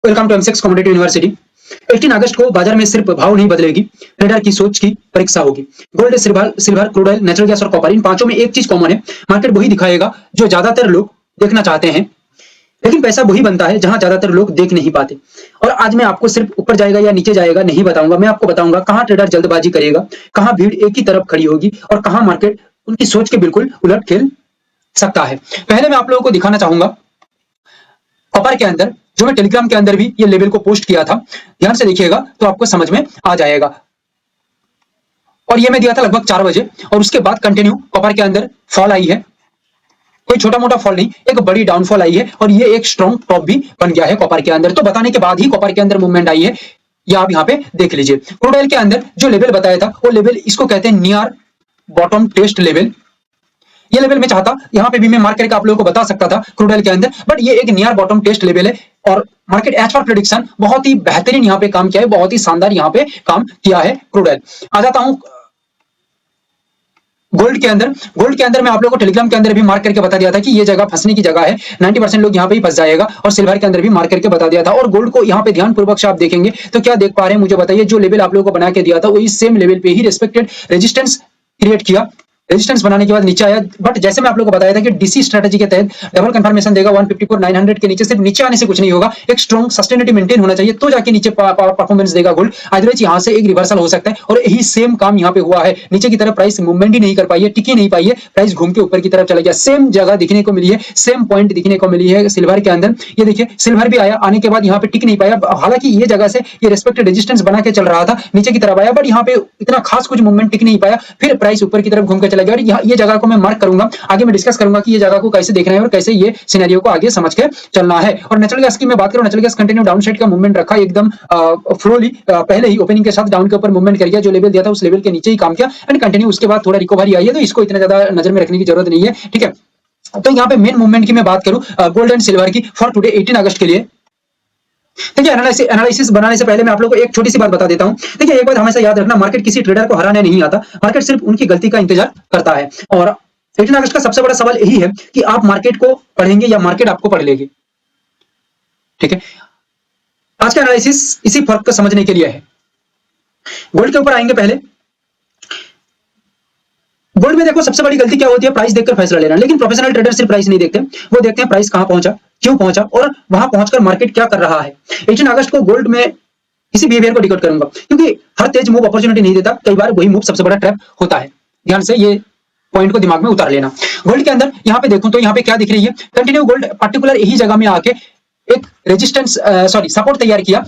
Welcome to एमसेक्स competitive university. 18 अगस्त को बाजार में सिर्फ भाव नहीं बदलेगी, ट्रेडर की सोच की परीक्षा होगी। Gold, silver, crude oil, natural gas और कॉपर, इन पांचों में एक चीज कॉमन है, मार्केट वही दिखाएगा जो ज्यादातर लोग देखना चाहते हैं। लेकिन पैसा वही बनता है जहां ज्यादातर लोग देख नहीं पाते। और आज मैं आपको सिर्फ ऊपर जाएगा या नीचे जाएगा नहीं बताऊंगा, मैं आपको बताऊंगा कहां ट्रेडर जल्दबाजी करेगा, कहां भीड़ एक ही तरफ खड़ी होगी और कहां मार्केट उनकी सोच के बिल्कुल उलट खेल सकता है। पहले मैं आप लोगों को दिखाना चाहूंगा कॉपर के अंदर, जो मैं टेलीग्राम के अंदर भी ये लेवल को पोस्ट किया था, ध्यान से देखिएगा तो आपको समझ में आ जाएगा। और ये मैं दिया था लगभग 4 बजे, और उसके बाद कंटिन्यू कॉपर के अंदर फॉल आई है। कोई छोटा मोटा फॉल नहीं, एक बड़ी डाउनफॉल आई है, और ये एक स्ट्रॉन्ग टॉप भी बन गया है कॉपर के अंदर। तो बताने के बाद ही कॉपर के अंदर मूवमेंट आई है, या आप यहाँ पे देख लीजिए। क्रूड ऑयल के अंदर जो लेवल बताया था, वो लेवल इसको कहते हैं नियर बॉटम टेस्ट लेवल। ये लेवल में चाहता यहां पे भी मैं मार्क करके आप लोगों को बता सकता था क्रूड ऑयल के अंदर, बट ये एक नियर बॉटम टेस्ट लेवल है। और मार्केट एज पर प्रेडिक्शन बहुत ही बेहतरीन यहां पे काम किया है, बहुत ही शानदार यहां पे काम किया है क्रूड ऑयल। आ जाता हूं गोल्ड के अंदर। गोल्ड के अंदर मैं आप लोगों को टेलीग्राम के अंदर भी मार्क करके बता दिया था कि ये जगह फंसने की जगह है, 90% लोग यहां पे ही फंस जाएगा। और सिल्वर के अंदर भी मार्क करके बता दिया था। और गोल्ड को यहां पे ध्यान पूर्वक से आप देखेंगे तो क्या देख पा रहे हैं मुझे बताइए। जो लेवल आप लोगों को बना के दिया था वही सेम लेवल पे ही रिस्पेक्टेड रेजिस्टेंस क्रिएट किया। रेजिस्टेंस बनाने के बाद नीचे आया, बट जैसे मैं आप लोगों को बताया था कि डीसी स्ट्रेटजी के तहत डबल कंफर्मेशन देगा 154 900 के नीचे। सिर्फ नीचे आने से कुछ नहीं होगा, एक स्ट्रॉन्ग सस्टेनेबिलिटी मेंटेन होना चाहिए, तो जाके नीचे परफॉर्मेंस देगा गोल्ड। अदरवाइज यहां से एक रिवर्सल हो सकता है, और यही सेम काम यहां पे हुआ है। नीचे की तरफ प्राइस मूवमेंट ही नहीं कर पाई है, टिकी नहीं पाई है, प्राइस घूम के ऊपर की तरफ चला गया। सेम जगह दिखने को मिली है, सेम पॉइंट दिखने को मिली है सिल्वर के अंदर। ये देखिए सिल्वर भी आया, आने के बाद यहाँ पे टिक नहीं पाया। हालांकि ये जगह से ये रिस्पेक्टेड रेजिस्टेंस बना के चल रहा था, नीचे की तरफ आया, बट यहाँ पे इतना खास कुछ मूवमेंट टिक नहीं पाया, फिर प्राइस ऊपर की तरफ घूम के चला गया। और ये जगह को मैं मार्क करूंगा, आगे मैं डिस्कस करूंगा कि ये जगह को कैसे देखना है और कैसे ये सिनेरियो को आगे समझ के चलना है। और नेचुरल गैस की मैं बात करूं, natural gas continue down side का मूवमेंट रखा एकदम फ्लोली, पहले ही ओपनिंग के साथ डाउन के ऊपर मूवमेंट कर गया। जो लेवल दिया था उस लेवल के नीचे ही काम किया, एंड कंटिन्यू उसके बाद थोड़ा रिकवरी आई है, तो इसको इतना ज्यादा नजर में रखने की जरूरत नहीं है, ठीक है। तो यहाँ पे मेन मूवमेंट की मैं बात करूं गोल्ड एंड सिल्वर की फॉर टुडे 18 अगस्त के लिए। देखिए एनालिसिस बनाने से पहले मैं आप लोगों को एक छोटी सी बात बता देता हूं। देखिए एक बात हमेशा याद रखना, मार्केट किसी ट्रेडर को हराने नहीं आता, मार्केट सिर्फ उनकी गलती का इंतजार करता है। और 18 अगस्त का सबसे बड़ा सवाल यही है कि आप मार्केट को पढ़ेंगे या मार्केट आपको पढ़ लेगी, ठीक है। आज का एनालिसिस इसी फर्क को समझने के लिए है। गोल्ड के ऊपर आएंगे पहले। गोल्ड में देखो सबसे बड़ी गलती क्या होती है, प्राइस देखकर फैसला लेना। लेकिन प्रोफेशनल ट्रेडर सिर्फ प्राइस नहीं देखते, वो देखते हैं प्राइस कहां पहुंचा, क्यों पहुंचा, और वहां पहुंचकर मार्केट क्या कर रहा है। 18 अगस्त को गोल्ड में इसी बिहेवियर को डिकोड करूंगा, क्योंकि हर तेज मूव अपॉर्चुनिटी नहीं देता, कई बार वही मूव सबसे बड़ा ट्रैप होता है। ध्यान से ये पॉइंट को दिमाग में उतार लेना। गोल्ड के अंदर यहां पे देखूं तो यहां पे क्या दिख रही है, कंटिन्यू गोल्ड पर्टिकुलर यही जगह में आके एक रेजिस्टेंस सपोर्ट तैयार किया।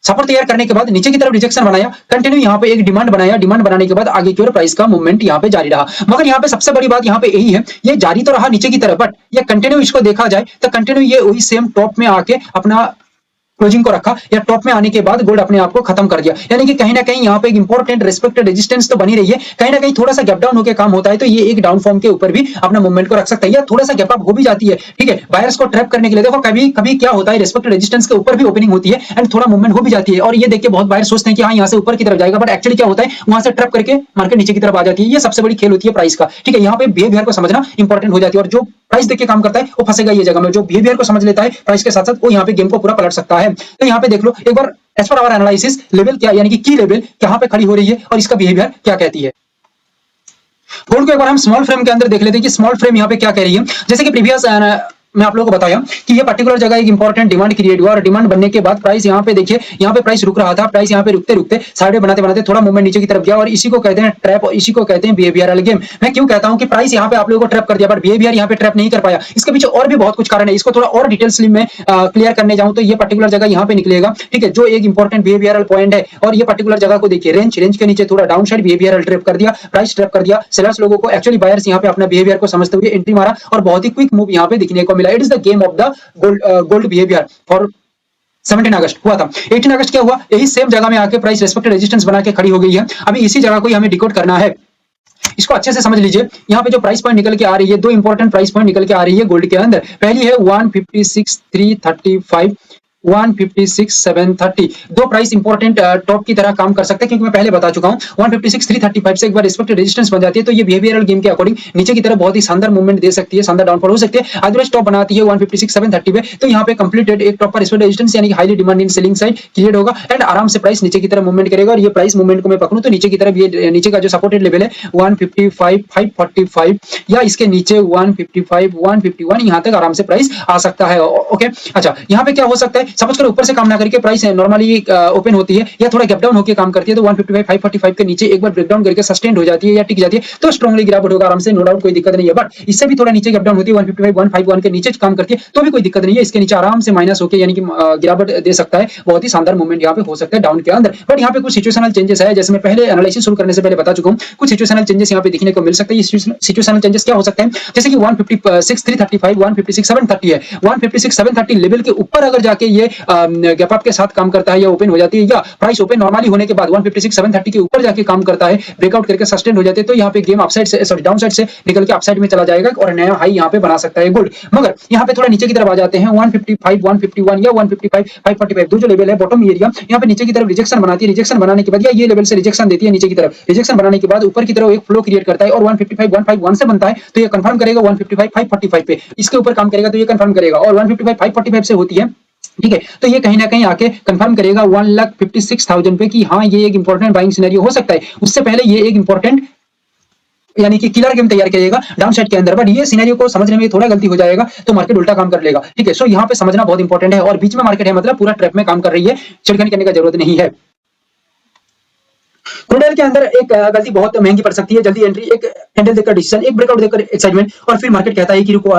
सपोर्ट तैयार करने के बाद नीचे की तरफ रिजेक्शन बनाया, कंटिन्यू यहां पे एक डिमांड बनाया, डिमांड बनाने के बाद आगे की ओर प्राइस का मूवमेंट यहां पे जारी रहा। मगर यहां पे सबसे बड़ी बात यहां पे यही है, ये जारी तो रहा नीचे की तरफ, बट ये कंटिन्यू इसको देखा जाए तो कंटिन्यू ये वही सेम टॉप में आके अपना क्लोजिंग को रखा, या टॉप में आने के बाद गोल्ड अपने आप को खत्म कर दिया। यानी कि कहीं ना कहीं यहाँ पे एक इंपॉर्टेंट रिस्पेक्टेड रेजिस्टेंस तो बनी रही है, कहीं ना कहीं थोड़ा सा गैप डाउन होकर काम होता है, तो ये एक डाउन फॉर्म के ऊपर भी अपना मूवमेंट को रख सकता है, या थोड़ा सा गैप अप हो भी जाती है, ठीक है। बायर्स को ट्रैप करने के लिए देखो कभी कभी क्या होता है, रिस्पेक्टेड रेजिस्टेंस के ऊपर भी ओपनिंग होती है एंड थोड़ा मूवमेंट हो भी जाती है, और ये देख के बहुत बायर सोचते हैं कि हाँ यहाँ से ऊपर की तरफ जाएगा, बट एक्चुअली क्या होता है, वहां से ट्रैप करके मार्केट नीचे की तरफ आ जाती है। ये सबसे बड़ी खेल होती है प्राइस का, ठीक है। यहाँ पे बिहेवियर को समझना इंपॉर्टेंट हो जाती है, और जो प्राइस देख के काम करता है वो फंसेगा ये जगह में, जो बिहेवियर को समझ लेता है प्राइस के साथ साथ, वो यहाँ पे गेम को पूरा पलट सकता है। तो यहाँ पे देख लो एक बार एज पर आवर एनालिसिस लेवल क्या, यानी कि की लेवल कहां पे खड़ी हो रही है और इसका बिहेवियर क्या कहती है। गोल्ड को एक बार हम स्मॉल फ्रेम के अंदर देख लेते हैं कि स्मॉल फ्रेम यहाँ पे क्या कह रही है। जैसे कि प्रीवियस मैं आप लोगों को बताया कि ये पर्टिकुलर जगह एक इंपॉर्टेंट डिमांड क्रिएट हुआ, और डिमांड बनने के बाद प्राइस यहाँ पे देखिए, यहाँ पे प्राइस रुक रहा था, प्राइस यहाँ पे रुकते रुकते साइड बनाते बनाते थोड़ा मूवमेंट नीचे की तरफ गया, और इसी को कहते हैं ट्रैप, और इसी को कहते हैं बिहेवियरल गेम। मैं क्यों कहता हूं कि प्राइस यहाँ पे आप लोगों को ट्रैप कर दिया, बट बिहेवियर यहाँ पे ट्रैप नहीं कर पाया। इसके पीछे और भी बहुत कुछ कारण है, इसको थोड़ा और डिटेल्स में क्लियर करने जाऊं तो ये पर्टिकुलर जगह यहाँ पे निकलेगा, ठीक है, जो एक इंपॉर्टेंट बिहेवियरल पॉइंट है। और ये पर्टिकुलर जगह को देखिए, रेंज के नीचे थोड़ा डाउन साइड बिहेवियरल ट्रैप कर दिया, प्राइस ट्रैप कर दिया। सेलर्स लोगों को एक्चुअली बायर्स यहाँ पे अपना बिहेवियर को समझते हुए एंट्री मारा, और बहुत ही क्विक मूव यहाँ पे दिखने को मिला। It is the game of the gold behaviour for 17 अगस्त हुआ था। 18 अगस्त क्या हुआ, यही सेम जगह में आके प्राइस रिस्पेक्टेड रेजिस्टेंस बना के खड़ी हो गई है। अभी इसी जगह को ही हमें डिकोड करना है, इसको अच्छे से समझ लीजिए। यहाँ पे जो प्राइस पॉइंट निकल के आ रही है, दो इंपॉर्टेंट प्राइस पॉइंट निकल के आ रही है गोल्ड के अंदर। पहली है 156,335, 156,730 दो प्राइस इंपॉर्टेंट टॉप की तरह काम कर सकते हैं, क्योंकि मैं पहले बता चुका हूं 156,335 से एक बार रिस्पेक्टेड रेजिस्टेंस बन जाती है तो ये बिहेवियरल गेम के अकॉर्डिंग नीचे की तरफ बहुत ही शानदार मूवमेंट दे सकती है, शानदार डाउनफॉल हो सकती है। अदरवाइज टॉप बनाती है 156,730 पे, तो यहाँ पे कंप्लीटेड एक टॉप पर रिस्पेक्टेड रेजिस्टेंस यानी कि highly demand in selling side create होगा एंड आराम से प्राइस नीचे की तरफ मूवमेंट करेगा। और ये प्राइस मूवमेंट को मैं पकड़ूं तो नीचे की तरफ ये नीचे का जो सपोर्टेड लेवल है 155,545 या इसके नीचे 155, 151 यहाँ तक आराम से प्राइस आ सकता है। ओके, अच्छा यहाँ पे क्या हो सकता है, सपोज करो ऊपर से काम ना करके प्राइस नॉर्मली ओपन होती है या थोड़ा गैप डाउन होकर काम करती है तो 155, 545 के नीचे एक बार ब्रेकडाउन करके सस्टेन्ड हो जाती है या टिक जाती है तो स्ट्रांगली गिरावट होगा आराम से, नो डाउट, कोई दिक्कत नहीं है। बट इससे भी थोड़ा नीचे गैप डाउन होती है 155, 151 के नीचे काम करती है तो भी कोई दिक्कत नहीं है, इसके नीचे आराम से माइनस होकर यानी कि गिरावट दे सकता है, बहुत ही शानदार मूवमेंट यहाँ पे हो सकता है डाउन के अंदर। बट यहाँ पे कुछ सिचुएशनल चेंजेस है, जैसे मैं पहले एनालिसिस शुरू करने से पहले बता चुका हूँ, कुछ सिचुएशनल चेंजेस यहाँ पे देखने को मिल सकते हैं। सिचुएशनल चेंजेस क्या हो सकते हैं, जैसे कि 156,335, 156,730 है, 156,730 लेवल के ऊपर अगर जाके ये गैप अप के साथ काम करता है या ओपन हो जाती है या प्राइस ओपन नॉर्मली होने के बाद 156,730 के ऊपर जाके काम करता है, ब्रेकआउट करके सस्टेन हो जाते हैं तो यहाँ पे गेम अपसाइड से सॉरी डाउन साइड से निकल के अपसाइड में चला जाएगा और नया हाई यहाँ पे बना सकता है गोल्ड। मगर यहाँ पे थोड़ा नीचे की तरफ आ जाते हैं 155, 151 या 155, 545 दो जो लेवल है बॉटम एरिया, यहाँ पे नीचे की तरफ रिजेक्शन बनाती है, रिजेक्शन बनाने के बाद या ये लेवल से रिजेक्शन देती है नीचे की तरफ, रिजेक्शन बनाने के बाद ऊपर की तरफ एक फ्लो क्रिएट करता है और 155, 151 से बनता है तो ये कंफर्म करेगा 155, 545 पे, इसके ऊपर काम करेगा तो ये कंफर्म करेगा और 155, 545 से होती है, ठीक है, तो ये कहीं ना कहीं आके कंफर्म करेगा 1,56,000 पे कि हाँ ये एक इंपॉर्टेंट बाइंग सिनेरियो हो सकता है। उससे पहले ये एक इंपॉर्टेंट यानी कि किलर गेम तैयार करिएगा डाउन साइड के अंदर, बट ये सिनेरियो को समझने में थोड़ा गलती हो जाएगा तो मार्केट उल्टा काम कर लेगा, ठीक है। सो यहाँ पे समझना बहुत इंपॉर्टेंट है और बीच में मार्केट है मतलब पूरा ट्रैप में काम कर रही है, छिड़खानी करने का जरूरत नहीं है। क्रूड ऑयल के अंदर एक गलती बहुत महंगी पड़ सकती है, जल्दी एंट्री, एक कैंडल देकर डिसीजन, एक ब्रेकआउट देकर एक्साइटमेंट और फिर मार्केट कहता है कि रुको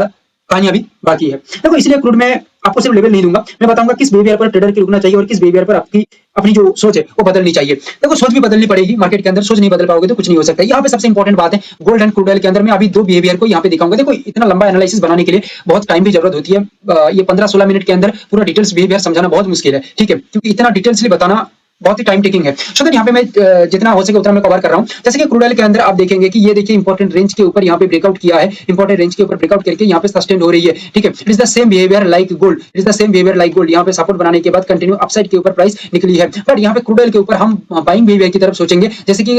कहानी अभी बाकी है। देखो इसलिए क्रूड में आपको सिर्फ लेवल नहीं दूंगा, मैं बताऊंगा किस बिहेवियर पर ट्रेडर की रुकना चाहिए और किस बिहेवियर पर आपकी अपनी जो सोच है वो बदलनी चाहिए। देखो सोच भी बदलनी पड़ेगी, मार्केट के अंदर सोच नहीं बदल पाओगे तो कुछ नहीं हो सकता। यहाँ पे सबसे इंपॉर्टेंट बात है गोल्ड एंड क्रूड ऑयल के अंदर मैं अभी दो बिहेवियर को यहाँ पे दिखाऊंगा। देखो इतना लंबा एनालिसिस बनाने के लिए बहुत टाइम की जरूरत होती है, ये 15-16 मिनट के अंदर पूरा डिटेल्स बिहेवियर समझाना बहुत मुश्किल है, ठीक है, क्योंकि इतना डिटेल्सली बताना बहुत ही टाइम टेकिंग है। सो दैट यहाँ पे मैं जितना हो सके उतना मैं कवर कर रहा हूँ। जैसे कि क्रूड ऑयल के अंदर आप देखेंगे कि ये देखिए इंपॉर्टेंट रेंज के ऊपर यहाँ पे ब्रेकआउट किया है, इंपॉर्टेंट रेंज के ऊपर ब्रेकआउट करके यहाँ पे सस्टेन हो रही है, ठीक है। It is the same behaviour like gold, it is the same behaviour like gold, यहाँ पे सपोर्ट बनाने के बाद कंटिन्यू अपसाइड के ऊपर प्राइस निकली है। बट यहाँ पे क्रूड ऑयल के ऊपर हम बाइंग बिहेवियर की तरफ सोचेंगे, जैसे कि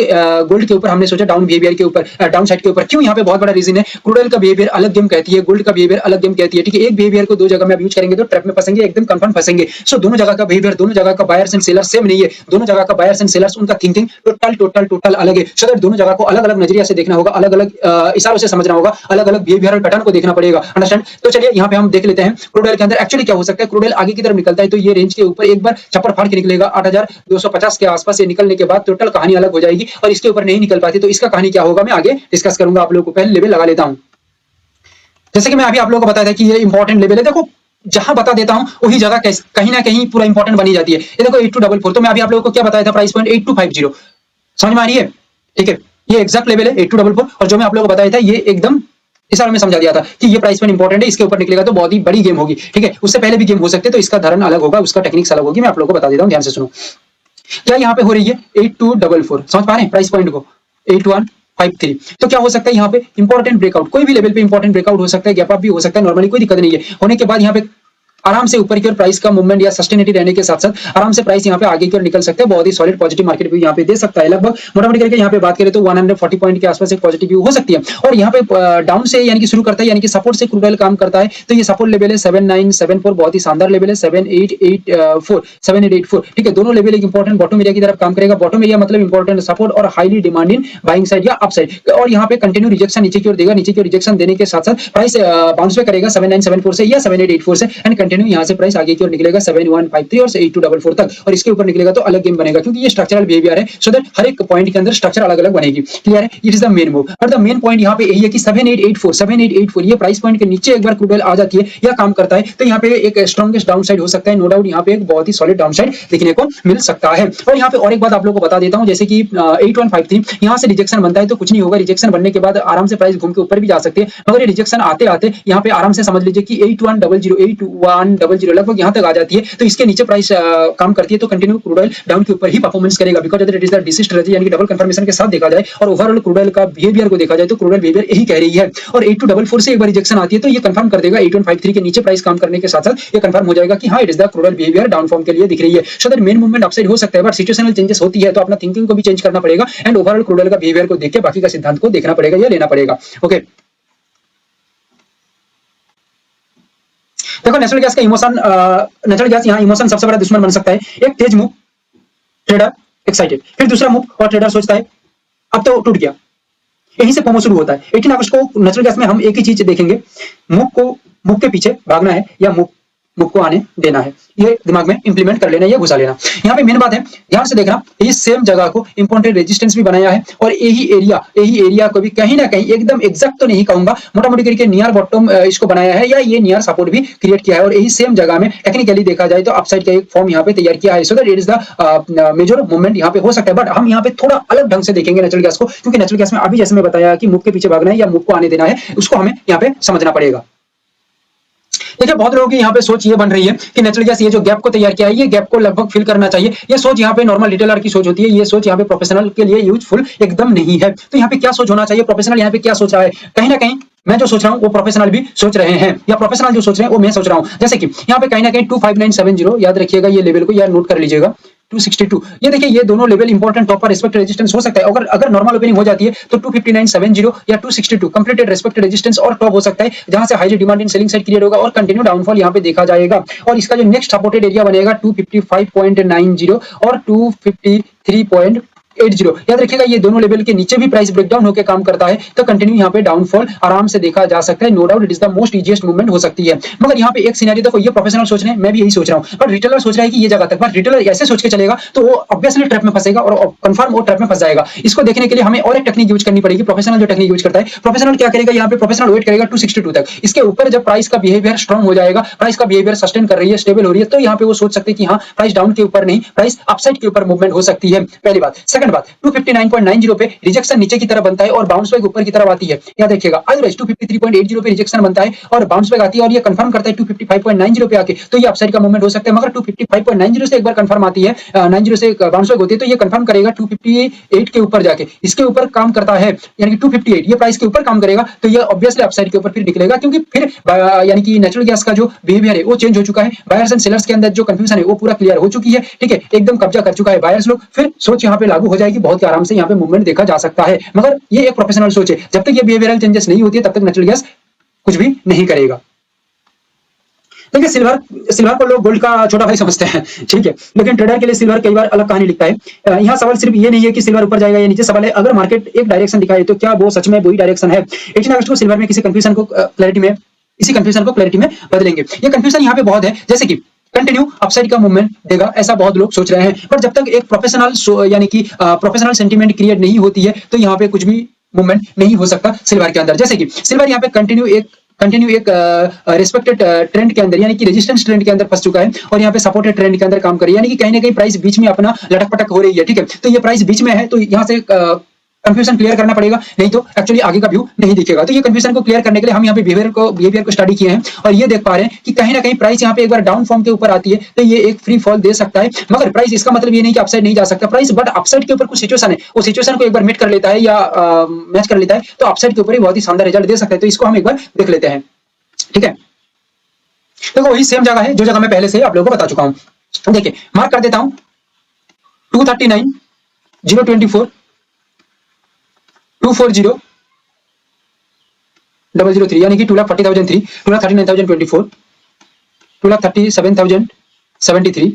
गोल्ड के ऊपर हमने सोचा डाउन बिहेवियर के ऊपर, डाउन साइड के ऊपर। क्यों, यहाँ पे बहुत बड़ा रीजन है, क्रूड ऑयल का बिहेवियर अलग गेम कहती है, गोल्ड का बिहेवियर अलग गेम कहती है, ठीक है। एक बिहेवियर को दो जगह में यूज करेंगे तो ट्रैप में फंसेंगे, एकदम कंफर्म फंसेंगे। सो दोनों जगह का बिहेवियर, दोनों जगह का बायर्स एंड सेलर्स सेम नहीं है, दोनों जगह का बायर्स एंड सेलर्स उनका थिंकिंग टोटल अलग है। सो दैट दोनों जगह को अलग अलग नजरिया से देखना होगा, अलग अलग इशारों से समझना होगा, अलग अलग बिहेवियरल पैटर्न को देखना पड़ेगा, अंडरस्टैंड। तो चलिए यहाँ पे हम देख लेते हैं क्रूड ऑयल के अंदर एक्चुअली क्या हो सकता है। क्रूड ऑयल आगे की तरफ निकलता है तो ये रेंज के ऊपर एक बार चप्पर फाड़ के निकलेगा 8,250 के आसपास, ये निकलने के बाद टोटल कहानी अलग हो जाएगी और इसके ऊपर नहीं निकल पाती तो इसका कहानी क्या होगा मैं आगे डिस्कस करूंगा। आप लोगों को पहले लेवल लगा लेता हूं, जैसे कि मैं अभी आप लोगों को बताया था कि ये इंपॉर्टेंट लेवल है। देखो जहां बता देता हूं वही जगह कहीं ना कहीं पूरा इंपॉर्टेंट बनी जाती है। ये देखो 8244, तो मैं अभी आप लोगों को क्या बताया था, प्राइस पॉइंट 8250, समझ में आ रही है, ठीक है। ये एग्जैक्ट लेवल है 8244 और जो मैं आप लोगों को बताया था ये एकदम इशारे में समझा दिया था कि ये प्राइस पॉइंट इंपॉर्टेंट है, इसके ऊपर निकलेगा तो बहुत ही बड़ी गेम होगी, ठीक है। उससे पहले भी गेम हो सकते हैं तो इसका धरण अलग होगा, उसका टेक्निक्स अलग होगी, मैं आप लोगों को बता देता हूं, ध्यान से सुनो। क्या यहाँ पे हो रही है 8244, समझ पा रहे हैं प्राइस पॉइंट को, 8153, तो क्या हो सकता है यहाँ पे इंपॉर्टेंट ब्रेकआउट, कोई भी लेवल पे इंपॉर्टेंट ब्रेकआउट हो सकता है, गैप अप भी हो सकता है, नॉर्मली कोई दिक्कत नहीं है। होने के बाद यहाँ पे आराम से ऊपर की ओर प्राइस का मूवमेंट या सस्टेनिटी रहने के साथ साथ आराम से प्राइस यहाँ पे आगे की ओर निकल सकते हैं, बहुत ही सॉलिड पॉजिटिव मार्केट व्यू यहाँ पे दे सकता है। लगभग मोटामोटी करके यहाँ पे बात करें तो 140 पॉइंट के आसपास एक पॉजिटिव व्यू हो सकती है। और यहाँ पे डाउन से यानी कि शुरू करता है, यानी कि सपोर्ट से क्रूड ऑयल काम करता है तो ये सपोर्ट लेवल है 7974, बहुत ही शानदार लेवल है 7884, ठीक है। दोनों लेवल एक इंपॉर्टेंट बॉटम एरिया की तरफ काम करेगा, बॉटम एरिया मतलब इंपॉर्टेंट सपोर्ट और हाईली डिमांडिंग बाइंग साइड या अप साइड। और यहाँ पे कंटिन्यू रिजेक्शन नीचे की ओर देगा, नीचे की ओर रिजेक्शन देने के साथ साथ प्राइस बाउंस पे करेगा 7974 से या 7884 से एंड कंटिन्यू यहाँ से प्राइस आगे की ओर निकलेगा 7153 और 8244 तक, और इसके ऊपर निकलेगा तो अलग गेम बनेगा क्योंकि ये स्ट्रक्चरल बिहेवियर है। सो दैट हर एक पॉइंट के अंदर स्ट्रक्चर अलग अलग बनेगी, क्लियर है। It is the main move और द मेन पॉइंट यहाँ पे यही है कि 7884 ये प्राइस पॉइंट के नीचे एक बार क्रूड ऑयल आ जाती है या काम करता है तो यहाँ पे एक स्ट्रॉन्गेस्ट डाउन साइड हो सकता है, नो डाउट यहाँ पे एक बहुत ही सॉलिड डाउन साइड देखने को मिल सकता है। और यहाँ पे और एक बात आप लोगों को बता देता हूँ, जैसे कि 8153 यहाँ से रिजेक्शन बनता है तो कुछ नहीं होगा, रिजेक्शन बनने के बाद आराम से प्राइस घूम के ऊपर भी जा सकती है, मगर ये रिजेक्शन आते आते यहाँ पे आराम से समझ लीजिए कि 8100, 2100 लगभग यहाँ तक आ जाती है तो इसके नीचे प्राइस काम करती है तो कंटिन्यू क्रूड ऑयल डाउन के ऊपर ही परफॉर्मेंस करेगा, because it is the DC strategy, यानी कि डबल कंफर्मेशन के साथ देखा जाए और ओवरऑल क्रूड ऑयल का बिहेवियर को देखा जाए तो क्रूड ऑयल बिहेवियर यही कह रही है। और 8244 से एक बार रिजेक्शन आती है तो ये कंफर्म कर देगा 8153 के नीचे प्राइस काम करने के साथ साथ ये कंफर्म हो जाएगा कि हाँ it is the crude oil behaviour down form के लिए दिख रही है। So that main movement upside हो सकता है, बट सिचुएशनल चेंजेस होती है तो अपना थिंकिंग को भी चेंज करना पड़ेगा एंड ओवरऑल क्रूड ऑयल का बिहेवियर को देख के बाकी का सिद्धांत को देखना पड़ेगा या लेना पड़ेगा। ओके, देखो नेचुरल गैस का इमोशन, नेचुरल गैस यहाँ इमोशन सबसे बड़ा दुश्मन बन सकता है। एक तेज मूव, ट्रेडर एक्साइटेड, फिर दूसरा मूव और ट्रेडर सोचता है अब तो टूट गया, यहीं से फोमो शुरू होता है। 18 अगस्त को नेचुरल गैस में हम एक ही चीज देखेंगे, मूव के पीछे भागना है या मूव को आने देना है, ये दिमाग में इंप्लीमेंट कर लेना, ये घुसा लेना। यहाँ पे मेन बात है ध्यान से देखना, इस सेम जगह को इंपॉर्टेंट रेजिस्टेंस भी बनाया है और यही एरिया को भी कहीं ना कहीं एकदम एग्जैक्ट तो नहीं कहूंगा, मोटा मोटी करके नियर बॉटम इसको बनाया है या ये नियर सपोर्ट भी क्रिएट किया है और यही सेम जगह में टेक्निकली देखा जाए तो अपसाइड का एक फॉर्म यहाँ पे तैयार किया है। So that it is the major movement यहाँ पे हो सकता है, बट हम यहाँ पे थोड़ा अलग ढंग से देखेंगे नेचुरल गैस को, क्योंकि नेचुरल गैस में अभी जैसे मैं बताया कि मूव के पीछे भागना है या मूव को आने देना है, उसको हमें यहाँ पे समझना पड़ेगा। देखिए बहुत लोगों की यहाँ पे सोच ये बन रही है कि नेचुरल गैस ये जो गैप को तैयार किया है ये गैप को लगभग फिल करना चाहिए, ये सोच यहाँ पे नॉर्मल रिटेलर की सोच होती है, ये सोच यहाँ पे प्रोफेशनल के लिए यूजफुल एकदम नहीं है। तो यहाँ पे क्या सोच होना चाहिए, प्रोफेशनल यहाँ पे क्या सोच रहा है, कहीं ना कहीं मैं जो सोच रहा हूँ वो प्रोफेशनल भी सोच रहे हैं या प्रोफेशनल जो सोच रहे हैं वो मैं सोच रहा हूँ। जैसे कि यहाँ पे कहीं ना कहीं 25970 याद रखिएगा, ये लेवल को यार नोट कर लीजिएगा, 262, ये देखिए ये दोनों लेवल इंपॉर्टेंट टॉप पर रिस्पेक्ट रेजिस्टेंस हो सकता है। अगर नॉर्मल ओपनिंग हो जाती है तो 25970 या 262 कंप्लीटेड रिस्पेक्ट रेजिस्टेंस और टॉप हो सकता है, जहां से high demand in selling side create होगा और कंटिन्यू डाउनफॉल यहां पे देखा जाएगा। और इसका जो नेक्स्ट सपोर्टेड एरिया बनेगा 255.90 और 253.80, याद रखिएगा ये दोनों लेवल के नीचे भी प्राइस ब्रेकडाउन होकर काम करता है तो कंटिन्यू यहाँ पे डाउनफॉल आराम से देखा जा सकता है। No doubt it is the most easiest movement हो सकती है। मगर यहाँ पे एक सिनेरियो देखो, ये प्रोफेशनल सोच रहे हैं, मैं भी यही सोच रहा हूँ, बट रिटेलर सोच रहा है कि ये जगह तक, बट रिटेलर ऐसे सोच के चलेगा तो वो ऑब्वियसली ट्रैप में फंसेगा और कंफर्म वो ट्रैप में फंस जाएगा। इसको देखने के लिए हमें और एक टेक्निक यूज करनी पड़ेगी। प्रोफेशनल जो टेक्निक यूज करता है, प्रोफेशनल क्या करेगा, यहाँ पे प्रोफेशनल वेट करेगा 262 तक, इसके ऊपर जब प्राइस का बिहेवियर स्ट्रॉन्ग हो जाएगा, प्राइस का बिहेवियर सस्टेन कर रही है, स्टेबल हो रही है, तो यहाँ पे वो सोच सकते हैं कि हाँ प्राइस डाउन के ऊपर नहीं, प्राइस अपसाइड के ऊपर मूवमेंट हो सकती है। पहली बात। सेकंड बात, 259.90 पे रिजेक्शन नीचे की तरफ बनता है और बाउंस बैक ऊपर की तरफ आती है, याद रखिएगा। अदरवाइज 253.80 पे रिजेक्शन बनता है और बाउंस बैक आती है और ये कंफर्म करता है 255.90 पे आके, तो ये अपसाइड का मूवमेंट हो सकता है। मगर 255.90 से एक बार कंफर्म आती है, 90 से बाउंस बैक होती है, तो ये कंफर्म करेगा 258 के ऊपर जाके, इसके ऊपर काम करता है, यानी कि 258 ये प्राइस के ऊपर काम करेगा, तो ये ऑब्वियसली अपसाइड के ऊपर फिर निकलेगा, क्योंकि फिर यानी कि नेचुरल गैस का जो बिहेवियर है वो चेंज हो चुका है, बायर्स एंड सेलर्स के अंदर जो कंफ्यूजन है वो पूरा क्लियर हो चुकी है, ठीक है, एकदम कब्जा कर चुका है बायर्स लोग, फिर सोच यहाँ पे लागू हो जाएगी, बहुत ही आराम से यहाँ पे मूवमेंट देखा जा सकता है। मगर ये एक प्रोफेशनल सोच है, जब तक ये बिहेवियरल चेंजेस नहीं होती है तब तक नेचुरल गैस कुछ भी नहीं करेगा। देखिए सिल्वर को लोग गोल्ड का छोटा भाई समझते हैं, ठीक है, लेकिन ट्रेडर के लिए सिल्वर कई बार अलग कहानी लिखता है। यहाँ सवाल सिर्फ ये नहीं है कि सिल्वर ऊपर जाएगा या नीचे, सवाल है अगर मार्केट एक डायरेक्शन दिखाए तो क्या वो सच में वही डायरेक्शन है। 18 अगस्त को सिल्वर में इसी कंफ्यूजन को क्लैरिटी में बदलेंगे। ये कंफ्यूजन यहाँ पे बहुत है, जैसे कि कंटिन्यू अपसाइड का मूवमेंट देगा ऐसा बहुत लोग सोच रहे हैं, पर जब तक एक प्रोफेशनल यानी कि प्रोफेशनल सेंटीमेंट क्रिएट नहीं होती है तो यहाँ पे कुछ भी मूवमेंट नहीं हो सकता सिल्वर के अंदर। जैसे कि सिल्वर यहाँ पे कंटिन्यू एक रिस्पेक्टेड ट्रेंड के अंदर यानी कि रेजिस्टेंस ट्रेंड के अंदर फंस चुका है और यहाँ पे सपोर्टेड ट्रेंड के अंदर काम कर रही है, यानी कि कहीं ना कहीं प्राइस बीच में अपना लटक पटक हो रही है, ठीक है, तो ये प्राइस बीच में है तो यहाँ से कंफ्यूजन क्लियर करना पड़ेगा, नहीं तो एक्चुअली आगे का व्यू नहीं दिखेगा। तो ये कंफ्यूजन को क्लियर करने के लिए हम यहाँ पे बिहेवियर को स्टडी किए हैं और ये देख पा रहे हैं कि कहीं ना कहीं प्राइस यहाँ पे एक बार डाउन फॉर्म के ऊपर आती है तो ये एक फ्री फॉल दे सकता है, मगर प्राइस इसका मतलब ये नहीं कि अपसाइड नहीं जा सकता प्राइस, बट अपसाइड के ऊपर कुछ सिचुएशन है, वो सिचुएशन को एक बार मीट कर लेता है या मैच कर लेता है तो अपसाइड के ऊपर ही बहुत ही शानदार रिजल्ट दे सकता है। तो इसको हम एक बार देख लेते हैं, ठीक है। देखो वही सेम जगह है जो जगह मैं पहले से आप लोगों को बता चुका हूं। देखिए मार्क कर देता हूं 239.024 240,003 यानी कि 2,40,003 2,39,024 2,37,073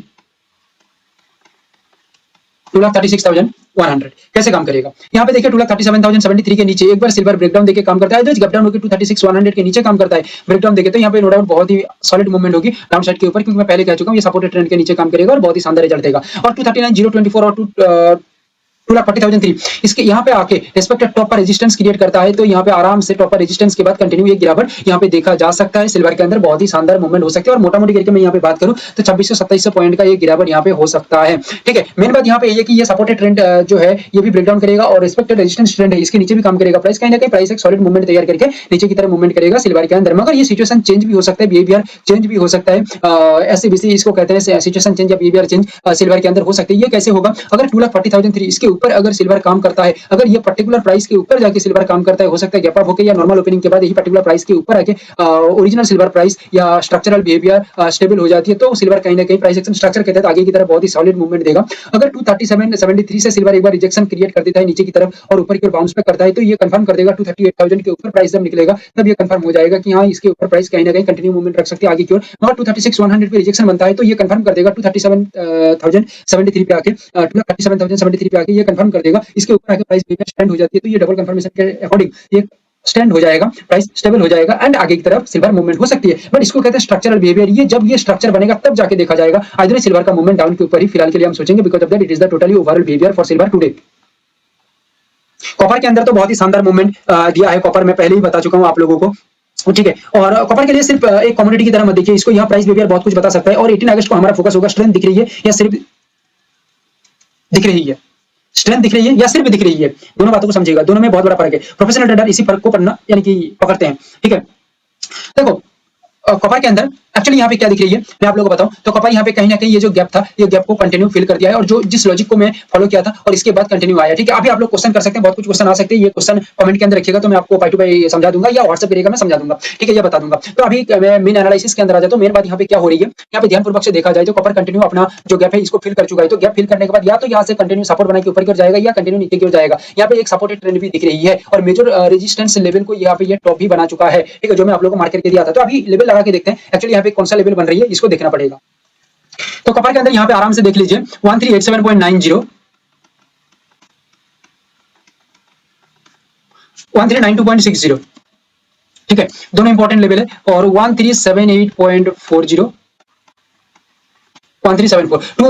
2,36,100 कैसे काम करेगा। यहाँ पे देखिए 2,37,073 के नीचे एक बार सिल्वर ब्रेकडाउन देके काम करता है, जो गैप डाउन होकर 2,36,100 के नीचे काम करता है ब्रेकडाउन देके, तो यहाँ पे नो डाउट बहुत ही सॉलिड मूवमेंट होगी डाउन साइड के ऊपर, क्योंकि मैं पहले कह चुका हूँ ये सपोर्टेड ट्रेंड के नीचे काम करेगा और बहुत ही शानदार रिजल्ट देगा। और 2,39,024 और 2,40,003 इसके यहाँ पे आके रिस्पेक्टेड टॉप पर रेजिस्टेंस क्रिएट करता है, तो यहाँ पे आराम से टॉप पर रेजिस्टेंस के बाद कंटिन्यू ये गिरावट यहाँ पे देखा जा सकता है। सिल्वर के अंदर बहुत ही शानदार मूवमेंट हो सकती है और मोटा मोटी करके मैं यहाँ पे बात करूं तो 2600-2700 पॉइंट का ये गिरावट यहाँ पे हो सकता है। ठीक है, मेन बात यहाँ पे ये कि ये सपोर्टेड ट्रेंड जो है ये भी ब्रेकडाउन करेगा और रिस्पेक्टेड रेजिस्टेंस ट्रेंड है इसके नीचे भी काम करेगा। प्राइस कहीं ना कहीं प्राइस एक सॉलिड मूवमेंट तैयार करके नीचे की तरफ मूवमेंट करेगा सिल्वर के अंदर, मगर ये सिचुएशन चेंज भी हो सकता है, बिहेवियर चेंज भी हो सकता है। एससीबीसी इसको कहते हैं, सिचुएशन चेंज या बिहेवियर चेंज सिल्वर के अंदर हो सकती है। ये कैसे होगा? अगर 2,40,003 इसके ऊपर अगर सिल्वर काम करता है, अगर ये पर्टिकुलर प्राइस के ऊपर जाके सिल्वर काम करता है, हो सकता है गैप अप होकर या नॉर्मल ओपनिंग के बाद यही पर्टिकुलर प्राइस के ऊपर आके ओरिजिनल सिल्वर प्राइस या स्ट्रक्चरल बिहेवियर स्टेबल हो जाती है, तो सिल्वर कहीं ना कहीं प्राइस एक्शन स्ट्रक्चर के तहत आगे की तरफ बहुत ही सॉलिड मूवमेंट देगा। अगर 237.73 से सिल्वर एक बार रिजेक्शन क्रिएट कर देता है नीचे की तरफ और ऊपर की ओर बाउंस बैक करता है, तो ये कंफर्म कर देगा 238,000 के ऊपर प्राइस जब निकलेगा तब ये कंफर्म हो जाएगा कि हाँ इसके ऊपर प्राइस कहीं ना कहीं कंटिन्यू मूवमेंट रख सकती है आगे की ओर। मगर 236,100 पे रिजेक्शन बनता है तो ये कंफर्म कर देगा 237,073 पे आके 237,073 पे आके ये कंफर्म कर देगा इसके ऊपर आके प्राइस स्टैंड हो जाती है, तो ये डबल कंफर्मेशन के अकॉर्डिंग ये स्टैंड हो जाएगा, प्राइस स्टेबल हो जाएगा एंड आगे की तरफ सिल्वर मूवमेंट हो सकती है। बट इसको कहते हैं स्ट्रक्चरल बिहेवियर। ये जब ये स्ट्रक्चर बनेगा तब जाके देखा जाएगा। आइदर सिल्वर का मूवमेंट डाउन के ऊपर ही फिलहाल के लिए हम सोचेंगे, because of that it is the totally overall behaviour for silver today. Copper के अंदर तो बहुत ही शानदार मूवमेंट दिया है, कॉपर मैं पहले ही बता चुका हूं आप लोगों को, ठीक है। और कॉपर के लिए सिर्फ एक कमोडिटी की तरह मत देखिए इसको, यहाँ प्राइस बिहेवियर बहुत कुछ बता सकता है। और 18 अगस्त को हमारा फोकस होगा स्ट्रेंथ दिख रही है या सिर्फ दिख रही है, स्ट्रेंथ दिख रही है या सिर्फ दिख रही है, दोनों बातों को समझिएगा, दोनों में बहुत बड़ा फर्क है। प्रोफेशनल ट्रेडर इसी फर्क को पढ़ना यानी कि पकड़ते हैं, ठीक है। देखो कॉपर के अंदर एक्चुअली यहाँ पे क्या दिख रही है मैं आप लोगों को बताऊं तो कॉपर यहाँ पे कहीं ना कहीं ये जो गैप था ये गैप को कंटिन्यू फिल कर दिया है और जो जिस लॉजिक को मैं फॉलो किया था और इसके बाद कंटिन्यू आया, ठीक है। अभी आप लोग क्वेश्चन कर सकते हैं, बहुत कुछ क्वेश्चन आ सकते हैं, ये क्वेश्चन कमेंट के अंदर रखिएगा तो मैं आपको पाई टू पाई समझा दूंगा या व्हाट्सएप करिएगा मैं समझा दूंगा, ठीक है, ये बता दूंगा। तो अभी मैं मेन एनालिसिस के अंदर आ जाता हूं। मेन बात यहाँ पे क्या हो रही है, यहाँ पे ध्यानपूर्वक से देखा जाए तो कॉपर कंटिन्यू अपना जो गैप है इसको फिल कर चुका है। तो गैप फिल करने के बाद या तो यहाँ से कंटिन्यू सपोर्ट बना के ऊपर की ओर जाएगा या कंटिन्यू नीचे की ओर जाएगा। यहाँ पे एक सपोर्टेड ट्रेंड भी दिख रही है और मेजर रेजिस्टेंस लेवल को यहाँ पे ये टॉप भी बना चुका है, ठीक है, जो मैं आप लोगों को मार्क करके दिया था। तो अभी लेवल लगा के देखते हैं एक्चुअली यहाँ पे कौन सा लेवल बन रही है, इसको देखना पड़ेगा। तो कॉपर के अंदर यहाँ पे आराम से देख लीजिए 1387.90, 1392.60, ठीक है, दोनों इंपॉर्टेंट लेवल है। और 1378.40, 1374 टू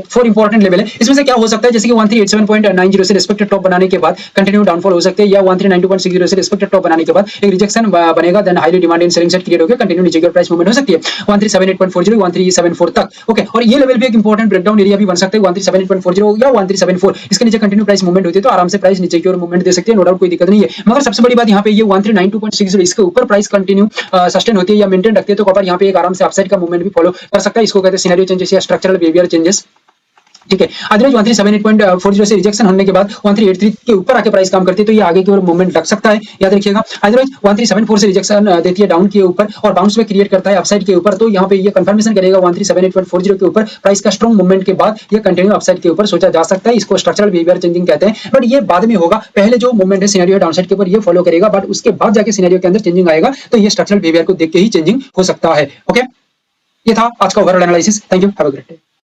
4 इंपॉर्टेंट लेवल है। इसमें से क्या हो सकता है, जैसे कि 1387.90 से रिस्पेक्टेड टॉप बनाने के बाद कंटिन्यू डाउनफॉल हो सकते हैं, या 1392.60 से रिस्पेक्टेड टॉप बनाने के बाद एक रिजेक्शन बनेगा, then highly demand in selling set create होकर कंटिन्यू नीचे की प्राइस मूवमेंट हो सकती है 1378.40, 1374 तक, ओके। और ये लेवल भी एक इंपॉर्टेंट ब्रेकडाउन एरिया भी बन सकता है 1378.40 या 1374, इसके नीचे कंटिन्यू प्राइस मूवमेंट होती है तो आराम से प्राइस नीचे की ओर मूवमेंट दे सकती है, नो डाउट, कोई दिक्कत नहीं है। मगर सबसे बड़ी बात यहाँ पे ये 1392.60 इसके ऊपर प्राइस कंटिन्यू सस्टेन होती है या मेंटेन रखती है तो कॉपर यहाँ पे एक आराम से अपसाइड का मूवमेंट भी फॉलो कर सकता है। इसको कहते हैं सिनेरियो चेंजेस या स्ट्रक्चरल बिहेवियर चेंजेस, ठीक है। अदरवाइज 1378.40 से रिजेक्शन होने के बाद 1383 के ऊपर आके प्राइस काम करती है तो ये आगे की ओर मूवमेंट रख सकता है, याद रखिएगा। अदरवाइज 1374 से रिजेक्शन देती है डाउन के ऊपर और बाउंस बैक क्रिएट करता है अपसाइड के ऊपर, तो यहाँ पे ये कंफर्मेशन करेगा 1378.40 के ऊपर प्राइस का स्ट्रॉन्ग मूवमेंट के बाद ये कंटिन्यू अपसाइड के ऊपर सोचा जा सकता है। इसको स्ट्रक्चरल बिहेवियर चेंजिंग कहते हैं, बट ये बाद में होगा। पहले जो मूवमेंट है सिनेरियो डाउनसाइड के ऊपर ये फॉलो करेगा, बट उसके बाद जाके सिनेरियो के अंदर चेंजिंग आएगा तो ये स्ट्रक्चरल बिहेवियर को देख के ही चेंजिंग हो सकता है, ओके। ये था आज का overall analysis. Thank you, have a great day.